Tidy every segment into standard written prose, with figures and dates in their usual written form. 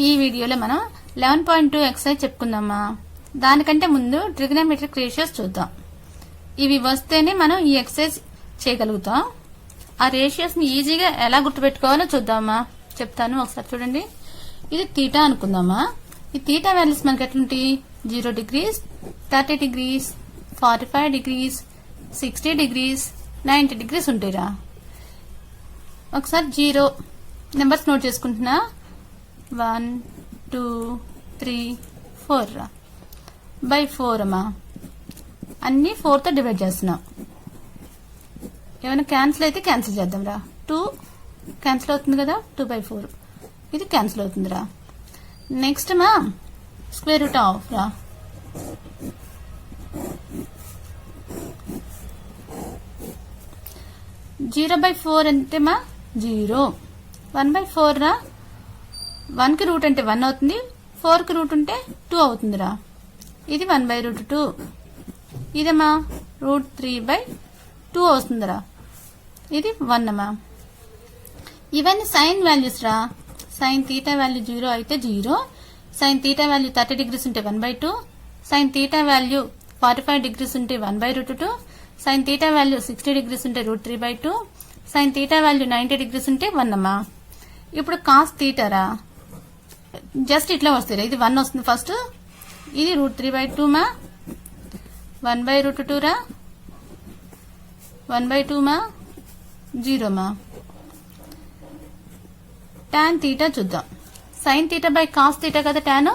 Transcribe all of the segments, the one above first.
ఈ వీడియోలో మనం 11.2 ఎక్సర్సైజ్ చెప్పుకుందామా. దానికంటే ముందు ట్రిగనోమెట్రిక్ రేషియోస్ చూద్దాం. ఇవి వస్తేనే మనం ఈ ఎక్సర్సైజ్ చేయగలుగుతాం. ఆ రేషియోస్ ని ఈజీగా ఎలా గుర్తుపెట్టుకోవాలో చూద్దామా. చెప్తాను, ఒకసారి చూడండి. ఇది తీటా అనుకుందామా. ఈ తీటా వాల్యూస్ మనకి ఎట్లుంటాయి? 0 degrees, 30 degrees, 45 degrees, 60 degrees, 90 degrees ఉంటాయిరా. ఒకసారి 0 నెంబర్స్ నోట్ చేసుకుంటున్నా. 1, 2, 3, 4 రా. బై 4 అమ్మా. అన్ని 4 తో డివైడ్ చేస్తున్నాం. ఏమైనా క్యాన్సిల్ అయితే క్యాన్సిల్ చేద్దాం రా. 2 క్యాన్సిల్ అవుతుంది కదా, 2/4 ఇది క్యాన్సిల్ అవుతుంది రా. నెక్స్ట్ మా స్క్వేర్ రూట్ ఆఫ్ రా. జీరో బై 4 అంటే మా 0. 1/4 రా. 1 కి రూట్ అంటే 1 అవుతుంది, 4 కి రూట్ ఉంటే 2 అవుతుందిరా. ఇది 1/√2. ఇదేమా √3/2 వస్తుందిరా. ఇది 1 అమ్మా. ఇవన్నీ సైన్ వాల్యూస్ రా. సైన్ తీటా వాల్యూ 0 అయితే 0, సైన్ తీటా వాల్యూ 30 degrees ఉంటే 1/2, సైన్ తీటా వాల్యూ 45 degrees ఉంటే 1/√2, సైన్ తీటా వాల్యూ 60 degrees ఉంటే √3/2, సైన్ తీటా వాల్యూ 90 degrees ఉంటే 1 అమ్మా. ఇప్పుడు కాస్ తీటారా జస్ట్ ఇట్లా వస్తాయి. ఇది 1 వస్తుంది ఫస్ట్. ఇది √3/2 మా. 1/√2 రా. 1/2 మా. 0 మా. tan తీటా చూద్దాం. Sine theta by cos theta కదా tan.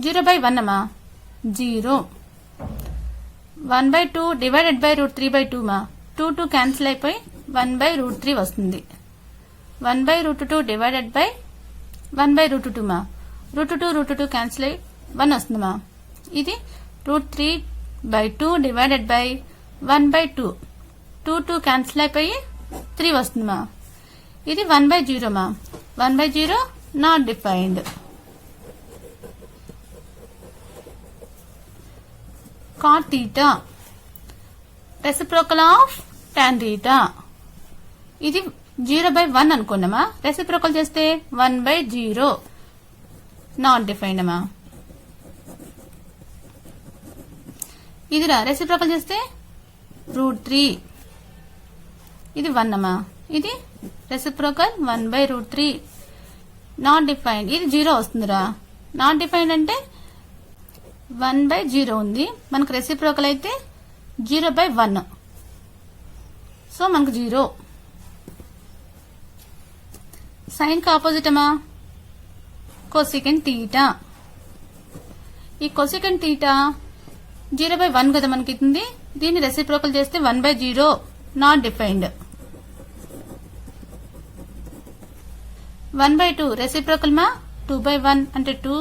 0/1 అమ్మా. 0. 1/2 డివైడెడ్ బై √3/2 మా. 2 క్యాన్సిల్ అయిపోయి 1/√3 వస్తుంది. 1/√2 డివైడెడ్ బై 1/√2 మా. √2 క్యాన్సిల్ అయ్యి 1 వస్తుంది మా. ఇది √3/2 డివైడెడ్ బై 1/2. 2 క్యాన్సిల్ అయిపోయి 3 వస్తుంది మా. ఇది 1/0 మా. 1/0 not defined. cot theta reciprocal of tan theta. ఇది 0/1 అనుకున్నామా. రెసిప్రోకల్ చేస్తే 1/0 నాట్ డిఫైన్డ్ అమ్మా. ఇదిరా రెసిప్రోకల్ చేస్తే √3. ఇది 1 అమ్మా. ఇది రెసిప్రోకల్ 1/√3 నాట్ డిఫైన్డ్. ఇది 0 వస్తుందిరా. నాట్ డిఫైన్డ్ అంటే 1/0 ఉంది. మనకు రెసిప్రోకల్ అయితే 0/1, సో మనకు 0. సైన్ కి ఆపోజిట్ అమ్మా కొసెకంట్ తీటా. ఈ కొసెకంట్ తీటా 0/1 కదా మనకి ఇస్తుంది. దీన్ని రెసిప్రోకల్ చేస్తే 1/0 నాట్ డిఫైన్డ్. 1/2 రెసిప్రోకల్ మా. 2/1 అంటే 2.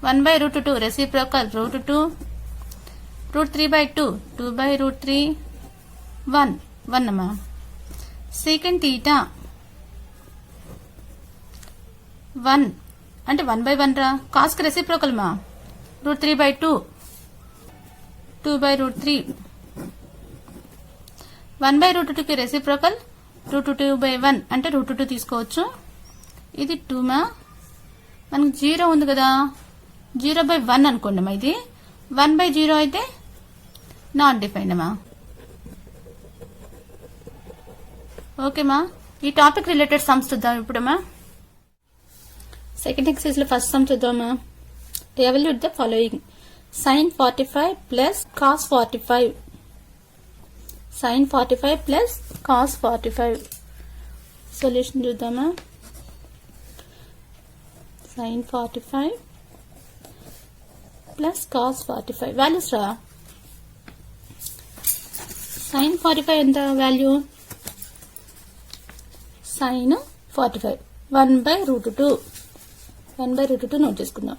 1/√2 రెసిప్రోకల్ √2. √3/2 2/√3. 1 అమ్మా. సెకండ్ తీటా 1 అంటే 1/1 రా. కాస్ కి రెసిప్రోకల్ మా. √3/2 2/√3. 1/√2 కి రెసిప్రోకల్ √2/1 అంటే √2 తీసుకోవచ్చు. ఇది 2 మా. మనకు 0 ఉంది కదా, 0/1 అనుకోండి అమ్మా. ఇది 1/0 అయితే నాట్ డిఫైన్డ్ అమ్మా. ఓకేమా. ఈ టాపిక్ రిలేటెడ్ సమ్స్ చూద్దాం ఇప్పుడమ్మా. సెకండ్ ఎక్సర్సైజ్ లో ఫస్ట్ సమ్ చూద్దామా. Evaluate the following. sin 45 plus cos 45. sin 45 plus cos 45. Solution చూద్దామా. sin 45 ప్లస్ cos 45 వాల్యూస్ రా. sin 45 ఎంత వాల్యూ? sin 45 1/√2. 1/√2 నోట్ చేసుకుందాం.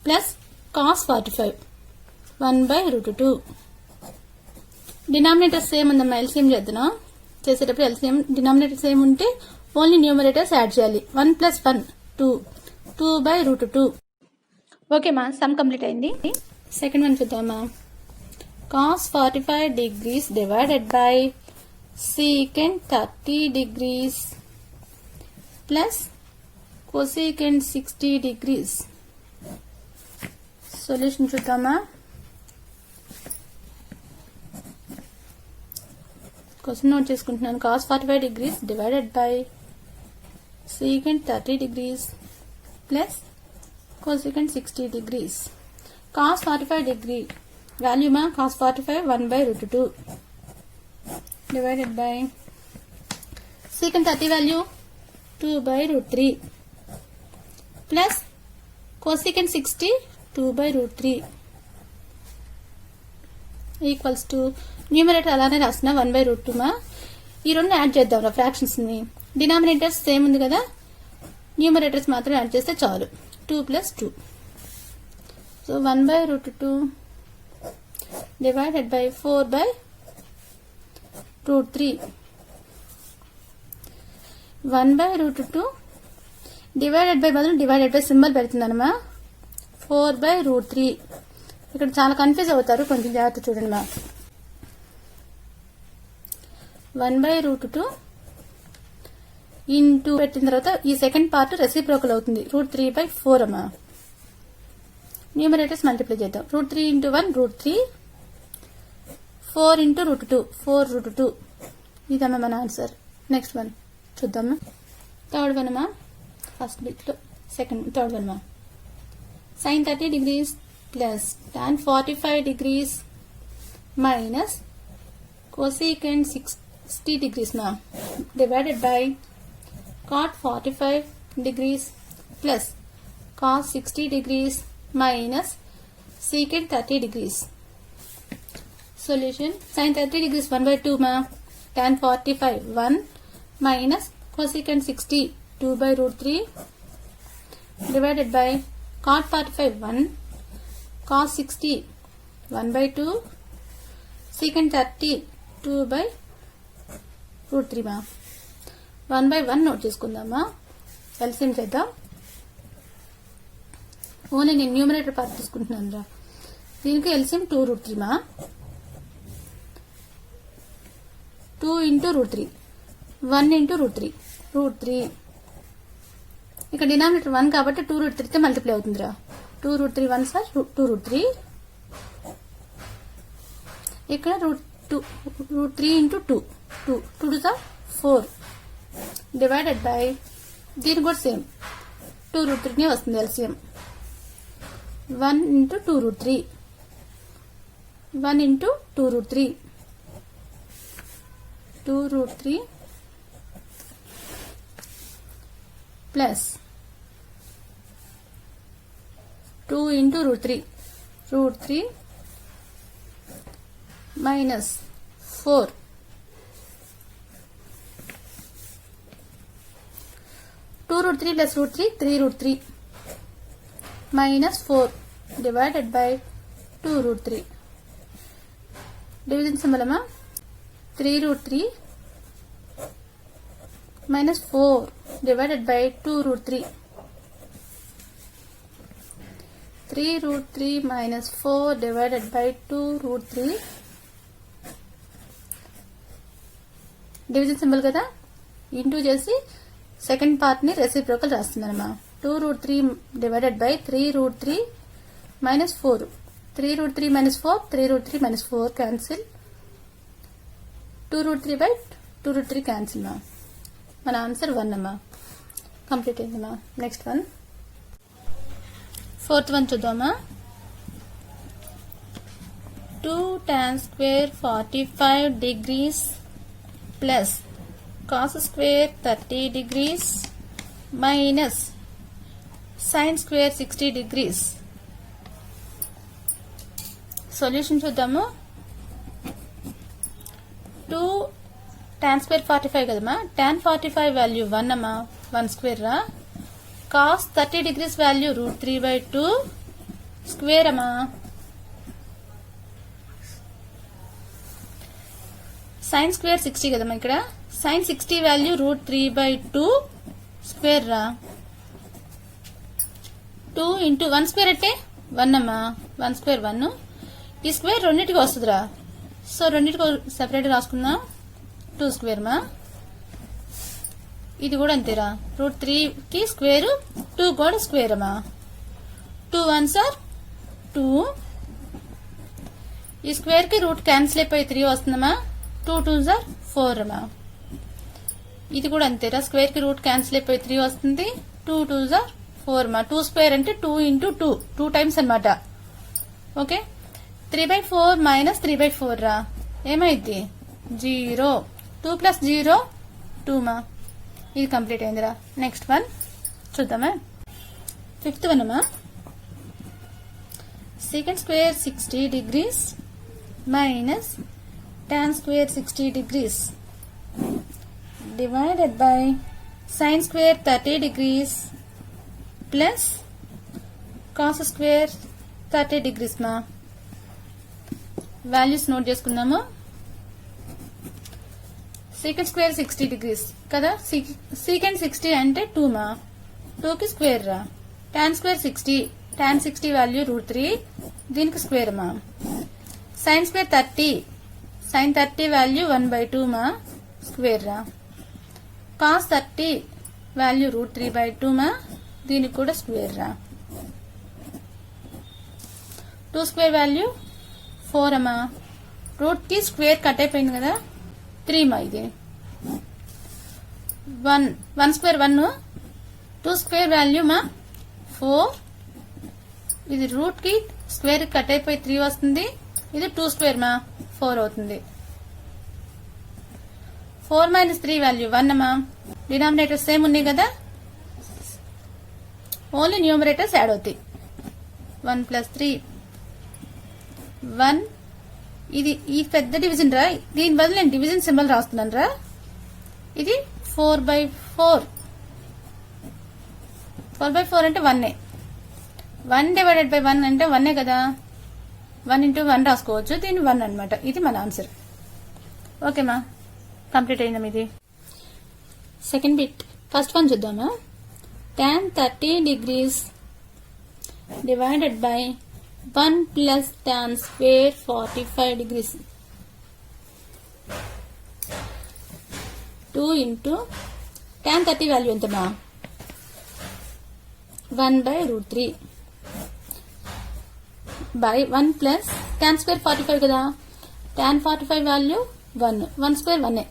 Plus cos 45 1/√2. డినామినేటర్ సేమ్ ఉందమ్మా. ఎల్సిఎం చేద్దాం. చేసేటప్పుడు ఎల్సిఎం డినామినేటర్ సేమ్ ఉంటే ఓన్లీ న్యూమరేటర్స్ యాడ్ చేయాలి. 1 + 1 2. 2/√2. ఓకేమా. సమ్ కంప్లీట్ అయింది. సెకండ్ వన్ చూద్దామా. cos 45 degrees divided by secant 30 degrees plus cosecant 60 degrees. Solution చూద్దామా. క్వశ్చన్ నోట్ చేసుకుంటున్నాను. cos 45 degrees divided by secant 30 degrees plus cosecant 60 degrees. cos 45 degree value ma cos 45 1 by root 2 divided by secant 30 value 2 by root 3 plus cosecant 60 2 by root 3 equals to numerator అలానే రాస్తున్నా 1 by root 2 మా. ఈ రెండు add చేద్దాం fractions ని. Denominators same ఉంది కదా, numerators మాత్రం యాడ్ చేస్తే చాలు. 2 plus 2. So 1 by root 2 divided by 4 by root 3. 1 by root 2 divided by బదులు divided by సింబల్ పెడుతున్నానమ్మా. 4 by root 3. ఇక్కడ చాలా కన్ఫ్యూజ్ అవుతారు, కొంచెం జాగ్రత్త చూడండి మా. 1 by root 2 ఇంటూ పెట్టిన తర్వాత ఈ సెకండ్ పార్ట్ రెసిప్రోకల్ అవుతుంది. root 3 by 4 అమ్మా. న్యూమరేటర్స్ మల్టిప్లై చేద్దాం. root 3 into 1 root 3, 4 into root 2 4 root 2. ఇదమ్మా మన ఆన్సర్. నెక్స్ట్ వన్ చూద్దామా. థర్డ్ వన్ అమ్మా. ఫస్ట్ బిట్ లో థర్డ్ వన్ అమ్మా. sin 30 degrees plus tan 45 degrees minus cosecant 60 degrees ma divided by cot 45 degrees plus cos 60 degrees minus secant 30 degrees. Solution. sin 30 degrees 1 by 2 ma, tan 45 1 minus cosecant 60 2 by root 3 divided by cot 45 1 cos 60 1 by 2 secant 30 2 by root 3 మా. 1 by 1 note చేసుకుందామా. LCM చేద్దాం. Only నేను numerator part తీసుకుంటున్నాను రా. దీనికి LCM 2 root 3 మా. 2 into root 3 1 into root 3 root 3. ఇక్కడ denominator 1 కాబట్టి 2 root 3 తో మల్టిప్లై అవుతుందిరా. 2 root 3 1 సార్ 2 root 3. ఇక్కడ root 3 into 2 2 2 sir 4 divided by దీని కూడా సేమ్ 2 root 3 నే వస్తుంది LCM. 1 into 2 root 3 1 into 2 root 3 2 root 3 plus 2 into root 3 minus 4 2 root 3 plus root 3 3 root 3 minus 4 divided by 2 root 3. Division symbol amma 3 root 3 minus 4 divided by 2 root 3. 3 root 3 minus 4 divided by 2 root 3. Division symbol కదా, into చేసి second part ని reciprocal రాస్తున్నానమ్మా. 2 root 3 divided by 3 root 3 minus 4. 3 root 3 minus 4 3 root 3 minus 4 cancel. 2 root 3 by 2 root 3 cancel మా. మన answer 1 అమ్మా. Complete అయిందమ్మా. Next one fourth one చూద్దామా. 2 tan square 45 degrees plus cos square 30 degrees minus sin square 60 degrees. Solution చూద్దాము. 2 tan square 45 కదమ్మా. tan 45 value 1 అమ్మా. 1 square రా. cos 30 degrees value root 3 by 2 square అమ్మా. sin స్క్వేర్ 60 కదమ్మా. ఇక్కడ sin 60 value root 3 by 2 square రా. 2 into 1 square అంటే 1 అమ్మా. 1 స్క్వేర్ 1. ఈ స్క్వేర్ రెండింటికి వస్తుందిరా. సో రెండింటికి సెపరేట్ రాసుకుందాం. 2 స్క్వేర్ మా. ఇది కూడా అంతేరా. రూట్ 3 కి స్క్వేర్ 2 కూడా స్క్వేర్ అమ్మా. 2 1s ఆర్ 2. ఈ స్క్వేర్ కి రూట్ క్యాన్సిల్ అయిపోయి 3 వస్తుందమ్మా. 2 2s ఆర్ 4 అమ్మా. ఇది కూడా అంతేరా. స్క్వేర్ కి రూట్ క్యాన్సిల్ అయిపోయి 3 వస్తుంది. 2 2s ఆర్ 4 అమ్మా. 2 స్క్వేర్ అంటే 2 ఇంటూ 2 2 టైమ్స్ అనమాట. ఓకే. 3/4 మైనస్ 3/4 రా. ఏమైంది? 0. 2 ప్లస్ 0 2 మా. ఇది కంప్లీట్ అయిందిరా. నెక్స్ట్ వన్ చూద్దామా. 5th వన్ అమ్మా. secant square 60 degrees minus tan square 60 degrees divided by sin square 30 degrees plus cos square 30 degrees మా. వాల్యూస్ నోట్ చేసుకుందాము. secant square 60 degrees కదా. secant 60 అంటే 2 మా. 2 కి స్క్వేర్ రా. tan square 60. tan 60 value root 3. దీనికి స్క్వేర్ మా. sin square 30. sin 30 వాల్యూ 1/2 మా. స్క్వేర్ రా. cos 30 వాల్యూ రూట్ 3/2 మా. దీనికి కూడా స్క్వేర్ రా. 2 స్క్వేర్ వాల్యూ 4 అమ్మా. రూట్ కి స్క్వేర్ కట్ అయిపోయింది కదా. 3 మా. ఇది 1 స్క్వేర్ 1. 2 స్క్వేర్ వాల్యూ మా 4. ఇది రూట్ కి స్క్వేర్ కట్ అయిపోయి 3 వస్తుంది. ఇది 2 స్క్వేర్ మా 4 అవుతుంది. 4 మైనస్ 3 వాల్యూ 1 అమ్మా. డినామినేటర్ సేమ్ ఉన్నాయి కదా. ఓన్లీ న్యూమరేటర్స్ యాడ్ అవుతాయి. 1 ప్లస్ 3 1. ఇది ఈ పెద్ద డివిజన్ రా. దీని బదులు నేను డివిజన్ సింబల్ రాస్తున్నాను రా. ఇది 4/4. 4/4 అంటే 1. 1 డివైడెడ్ బై 1 అంటే 1 కదా. 1 ఇంటూ 1 రాసుకోవచ్చు. దీని 1 అనమాట. ఇది మన ఆన్సర్. ఓకేమా. కంప్లీట్ అయిందా ఇది. Second bit. ఫస్ట్ వన్ చూద్దామా. tan 30 degrees divided by 1 plus tan square 45 degrees 2 into tan 30 value ఎంతమా. 1/√3 by 1 plus tan square 45 కదా. tan 45 value 1 square 1.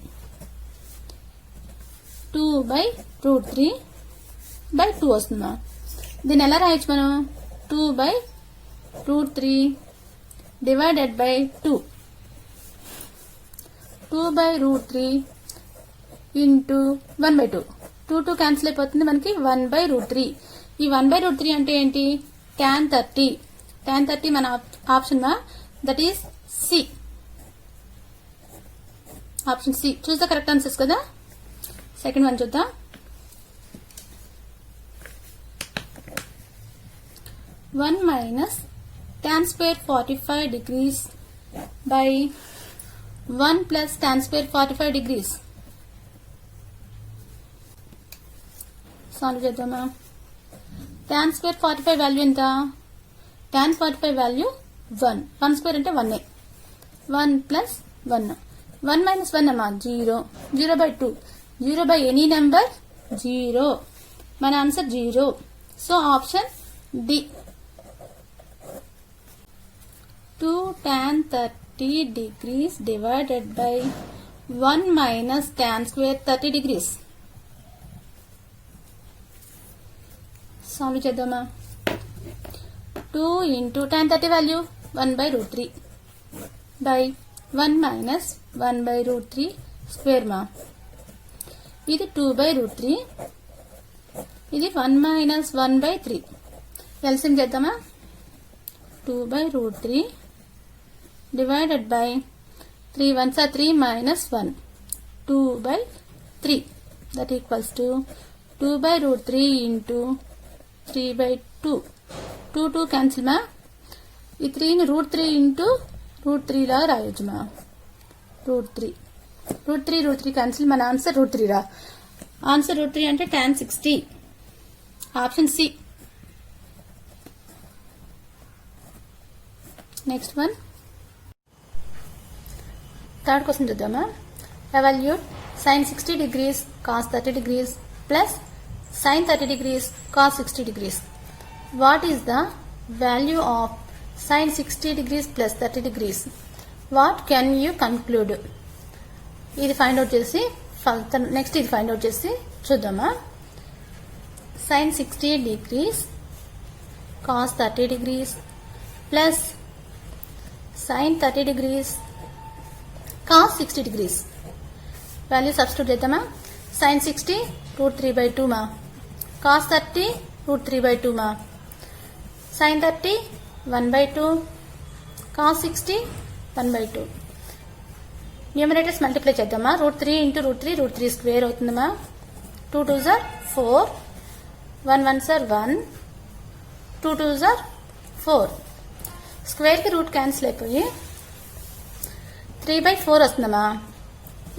2/√3/2 వస్తుందా. దీన్ని ఎలా రాయొచ్చు మనం. 2/√3 డివైడెడ్ బై 2. 2/√3 ఇంటూ 1/2. 2 క్యాన్సిల్ అయిపోతుంది మనకి. 1/√3. ఈ 1/√3 అంటే ఏంటి. tan 30. tan 30 మన ఆప్షన్ మా. That is C. Option C. Choose the correct answers కదా. సెకండ్ వన్ చూద్దాం. One minus tan square 45 degrees by 1 plus tan square 45 degrees. Solve చేద్దామా. tan square 45 వాల్యూ ఎంత. tan 45 value 1. 1 స్క్వేర్ అంటే 1. 1 plus 1. 1 minus 1 అమ్మా 0. 0/2. 0 by any number 0. మన answer 0. So option D. 2 tan 30 degrees divided by 1 minus tan square 30 degrees. Solve చేద్దామా. 2 into tan 30 value 1/√3 by 1 minus 1/√3 square మా. ఇది 2/√3. ఇది 1 minus 1/3. LCM చేద్దామా. 2/√3 divided by 3 1s are 3 minus 1. 2/3. That equals to 2/√3 into 3/2. 2 cancel మా. ఈ 3ని √3 into √3 లా రాయొచ్చు మా. √3 cancel. మన ఆన్సర్ √3 రా. ఆన్సర్ √3 అంటే tan 60. Option C. Next one. Third question చూద్దామా. Evaluate sin 60 degrees cos 30 degrees plus sin 30 degrees cos 60 degrees. What is the value of sin 60 degrees plus 30 degrees? What can you conclude? ఇది find out చేసి next ఇది find out చేసి చూద్దామా. sin 60 degrees cos 30 degrees plus sin 30 degrees cos 60 degrees. Value substitute చేద్దామా. sin 60 √3/2 మా, cos 30 √3/2 మా, sin 30 1/2, cos 60 1/2. Numerators multiply చేద్దామా. √3 × √3 √3 square అవుతుందమ్మా. 2 2s are 4, 1 1s are 1, 2 2s are 4. స్క్వేర్కి root cancel అయిపోయి 3/4 వస్తుందమ్మా.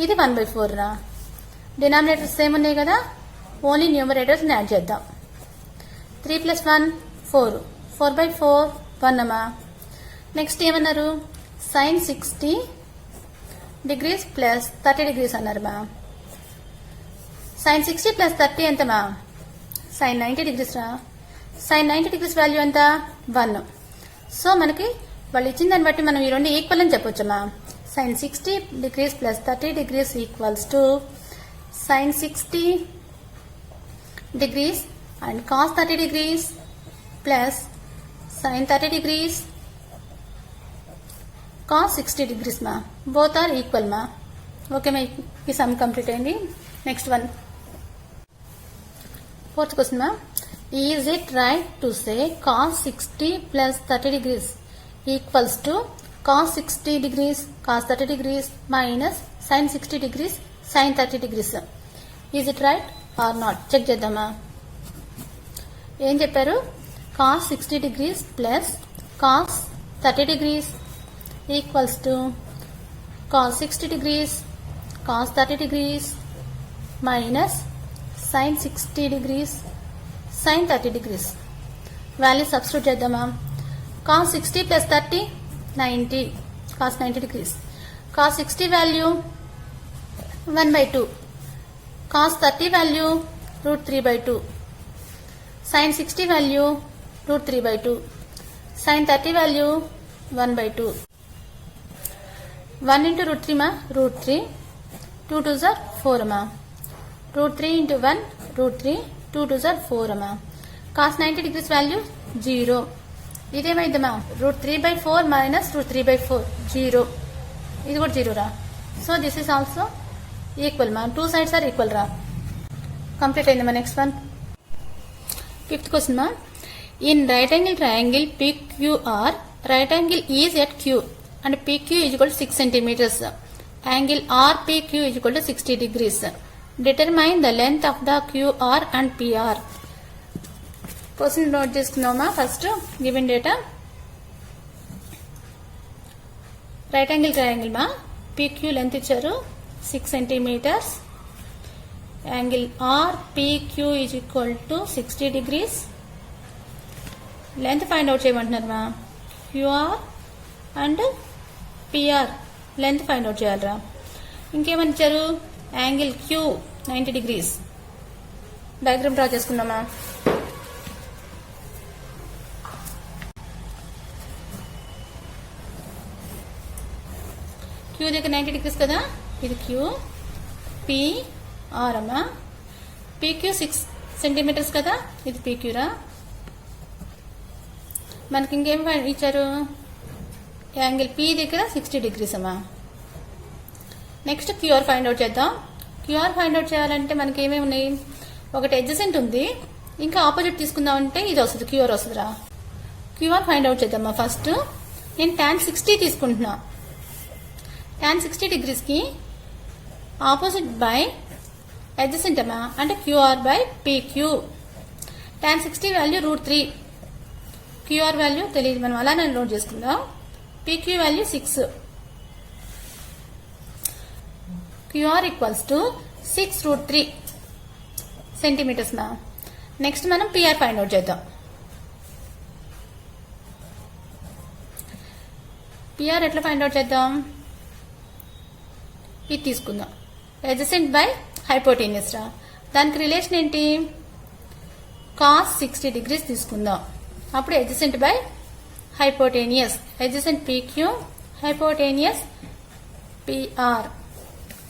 ఇది 1/4 రా. డినామినేటర్స్ సేమ్ ఉన్నాయి కదా, ఓన్లీ న్యూమరేటర్స్ని యాడ్ చేద్దాం. 3 + 1 4, 4/4 1 అమ్మా. నెక్స్ట్ ఏమన్నారు, sin 60 degrees plus 30 degrees అన్నారు మా. sin 60 plus 30 ఎంతమా, sin 90 degrees రా. sin 90 degrees వాల్యూ ఎంత, 1. సో మనకి వాళ్ళు ఇచ్చిన దాన్ని బట్టి మనం ఈ రెండు ఈక్వల్ అని చెప్పొచ్చమ్మా. sin 60 degrees plus 30 degrees equals to sin 60 degrees and cos 30 degrees plus sin 30 degrees cos 60 degrees ma. Both are equal ma. Okay ma, ఈ sum complete అయింది. Next one, fourth question ma. Is it right to say cos 60 plus 30 degrees equals to cos 60 degrees cos 30 degrees minus sin 60 degrees sin 30 degrees? Is it right or not? Check చేద్దామా. ఏం చెప్పారు, cos 60 degrees plus cos 30 degrees equals to cos 60 degrees cos 30 degrees minus sin 60 degrees sin 30 degrees. Value substitute చేద్దామా. cos 60 plus 30 90, cos 90 degrees. cos 60 value 1/2, cos 30 value √3/2, sin 60 value √3/2, sin 30 value 1/2. 1 into √3 ma, √3, 2 2s are 4 ma, √3 into 1 √3, 2 2s are 4 ma. cos 90 degrees value 0. ఇదేమైందమ్మా, √3/4 minus √3/4 0. ఇది కూడా 0 రా. So this is also equal మా. Two sides are equal రా. Complete అయిందమ్మా. Next one, fifth question మా. In right angle triangle PQR, right angle is at Q and PQ is equal to 6 centimeters. Angle RPQ is equal to 60 degrees. Determine the length of the QR and PR. Question note చేసుకుందామా. First given data, right angle triangle మా, PQ length ఇచ్చారు 6 centimeters, angle RPQ is equal to 60 degrees. Length find out చేయమంటున్నారు మా. QR and PR length find out చేయాలరా. ఇంకేమని ఇచ్చారు, angle Q 90 degrees. Diagram draw చేసుకుందామా. Q దగ్గర 90 degrees కదా, ఇది Q, PR అమ్మా. PQ 6 centimeters కదా, ఇది PQ రా. మనకి ఇంకేం ఇచ్చారు, యాంగిల్ P దగ్గర 60 degrees అమ్మా. నెక్స్ట్ QR ఫైండ్ అవుట్ చేద్దాం. QR ఫైండ్ అవుట్ చేయాలంటే మనకి ఏమేమి ఉన్నాయి, ఒకటి ఎడ్జసెంట్ ఉంది, ఇంకా ఆపోజిట్ తీసుకుందాం అంటే ఇది వస్తుంది, QR వస్తుందిరా. QR ఫైండ్ అవుట్ చేద్దామా. ఫస్ట్ నేను tan 60 తీసుకుంటున్నా. tan 60 degrees కి ఆపోజిట్ బై ఎడ్జసెంట్ అమ్మా, అంటే QR/PQ. tan 60 value √3, QR value తెలియదు, మనం అలానే నోట్ చేసుకుందాం. PQ value 6, QR equals to 6√3 centimeters మా. నెక్స్ట్ మనం PR ఫైండ్ అవుట్ చేద్దాం. PR ఎట్లా ఫైండ్ అవుట్ చేద్దాం, ఇది తీసుకుందాం. అడ్జసెంట్ బై హైపోటేనియస్ రా. దానికి రిలేషన్ ఏంటి? cos 60 degrees తీసుకుందాం. అప్పుడు adjacent by hypotenuse, adjacent PQ, hypotenuse PR.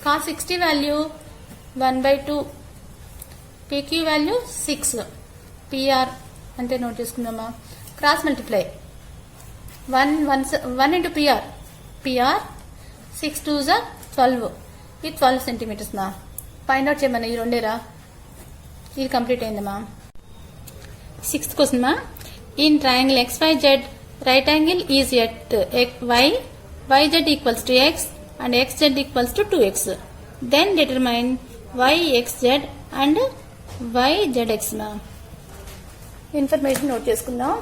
cos 60 value 1/2, PQ value 6, PR అంటే నోట్ చేసుకుందామా. Cross multiply 1 into PR, 6 2s 12, ఇది 12 సెంటీమీటర్స్ మా. ఫైండ్ అవుట్ చేయమన్నా ఈ రెండేరా. ఇది కంప్లీట్ అయిందమ్మా. 6th క్వశ్చన్ మా. In triangle XYZ right angle is at Y, YZ equals to X and XZ equals to 2X. Then determine YXZ and YZX మా. Information note చేసుకుందాం.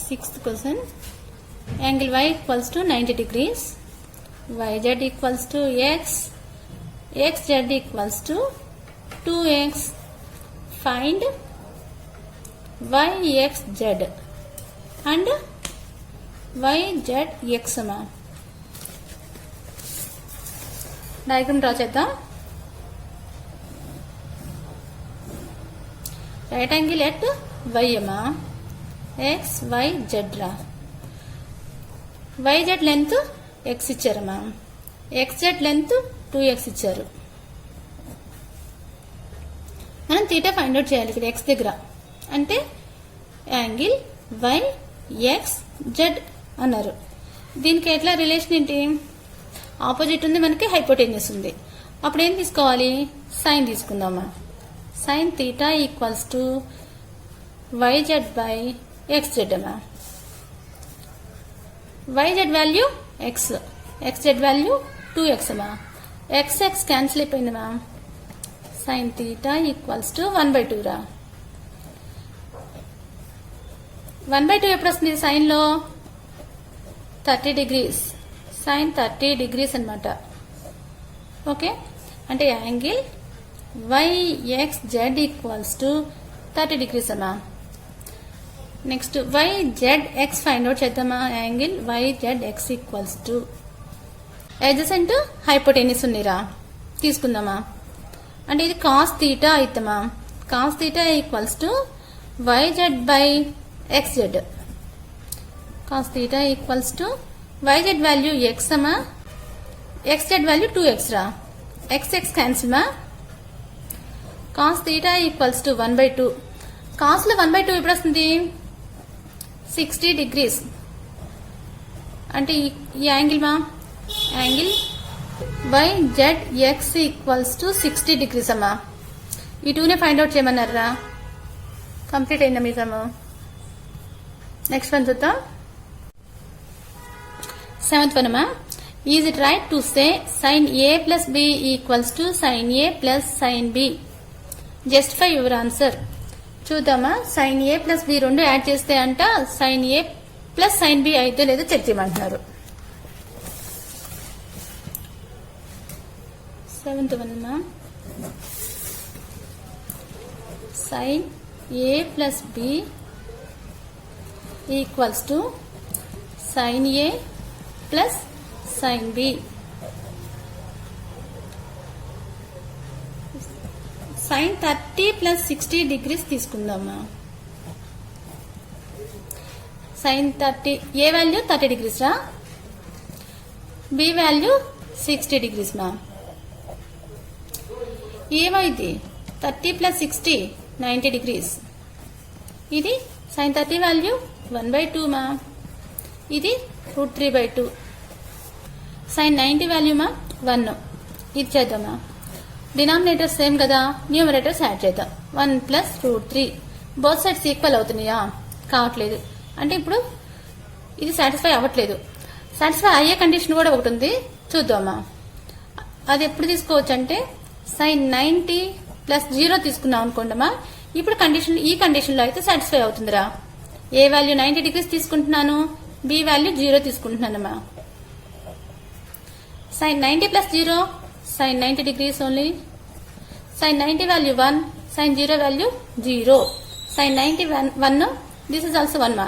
Sixth question. Angle Y equals to 90 degrees, YZ equals to X, XZ equals to 2X. Find YXZ and YZX మా. Diagram draw చేద్దాం. Right angle at Y అమ్మా. XYZ రా. YZ length X ఇచ్చారమ్మా. XZ length 2X ఇచ్చారు. మనం theta find out చేయాలి ఇక్కడ X దగ్గర. అంటే యాంగిల్ YXZ అన్నారు. దీనికి ఎట్లా రిలేషన్ ఏంటి? ఆపోజిట్ ఉంది, మనకి హైపోటేనియస్ ఉంది. అప్పుడు ఏం తీసుకోవాలి? సైన్ తీసుకుందామా. Sine theta equals to YZ by XZ అమ్మా. YZ value X, XZ value 2X అమ్మా. XX క్యాన్సిల్ అయిపోయింది మా. సైన్ తీటా ఈక్వల్స్ టు 1/2 రా. 1/2 ఎప్పుడు వస్తుంది సైన్ లో? 30 degrees. సైన్ 30 degrees అనమాట. ఓకే, అంటే angle YXZ equals to 30 degrees అమ్మా. నెక్స్ట్ YZX ఫైండ్ అవుట్ చేద్దామా. Angle YZX equals to adjacent hypotenuse ఉన్నిరా తీసుకుందామా. అంటే ఇది కాస్ తీటా అవుతామా. Cos theta equals to YZ by XZ. Cos theta equals to YZ value X అమ్మా, XZ value 2X రా. XX cancel మా. Cos theta equals to 1/2. Cos లో 1/2 ఎప్పుడు వస్తుంది? 60 degrees. అంటే ఈ యాంగిల్ మా. Angle YZX equals to 60 degrees అమ్మా. ఈ 2నే ఫైండ్ అవుట్ చేయమన్నారా. కంప్లీట్ అయిందా మీ సమ్? నెక్స్ట్ వన్ చూద్దాం. 7th వన్ అమ్మా. Is it right to say sine A plus B equals to sine A plus sine B? Justify your answer. చూద్దామా. Sine A plus B రెండు add చేస్తే అంట sine A plus sine B అయితే లేదో check చేయమంటున్నారు. 7th one అమ్మా. Sine A plus B equals to sine A plus sine B. Sine 30 plus 60 degrees తీసుకుందామా. Sine 30 A value 30 degrees రా. B value 60 degrees మా. ఏమైంది? 30 ప్లస్ 60 90 degrees. ఇది sine 30 value 1/2 మా. ఇది √3/2. సైన్ 90 వాల్యూ మా 1. ఇది చేద్దామా. డినామినేటర్ సేమ్ కదా, న్యూమరేటర్స్ యాడ్ చేద్దాం. 1 ప్లస్ √3. బోత్ సైడ్స్ ఈక్వల్ అవుతున్నాయా? కావట్లేదు. అంటే ఇప్పుడు ఇది సాటిస్ఫై అవ్వట్లేదు. సాటిస్ఫై అయ్యే కండిషన్ కూడా ఒకటి ఉంది, చూద్దామా. అది ఎప్పుడు తీసుకోవచ్చు అంటే సైన్ 90 ప్లస్ 0 తీసుకున్నాం అనుకోండమ్మా. ఇప్పుడు ఈ కండిషన్లో అయితే సాటిస్ఫై అవుతుందిరా. ఏ వాల్యూ 90 degrees తీసుకుంటున్నాను, B వాల్యూ 0 తీసుకుంటున్నానమ్మా. Sine 90 plus 0 sine 90 degrees only. Sine 90 value 1, sine 0 value 0. Sine 90 1, this is also 1 మా.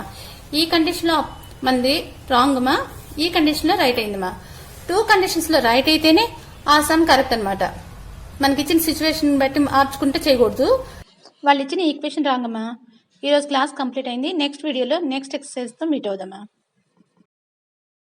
ఈ కండిషన్ లో మనది రాంగ్ మా, ఈ కండిషన్ లో రైట్ అయింది మా. 2 కండిషన్స్ లో రైట్ అయితేనే ఆ సమ్ కరెక్ట్ అన్నమాట. మనకి ఇచ్చిన సిచ్యువేషన్ బట్టి మార్చుకుంటే చేయకూడదు. వాళ్ళు ఇచ్చిన ఈక్వేషన్ రాంగమ్మా. ఈరోజు క్లాస్ కంప్లీట్ అయింది. నెక్స్ట్ వీడియోలో నెక్స్ట్ ఎక్సర్సైజ్ తో మీట్ అవుదామా.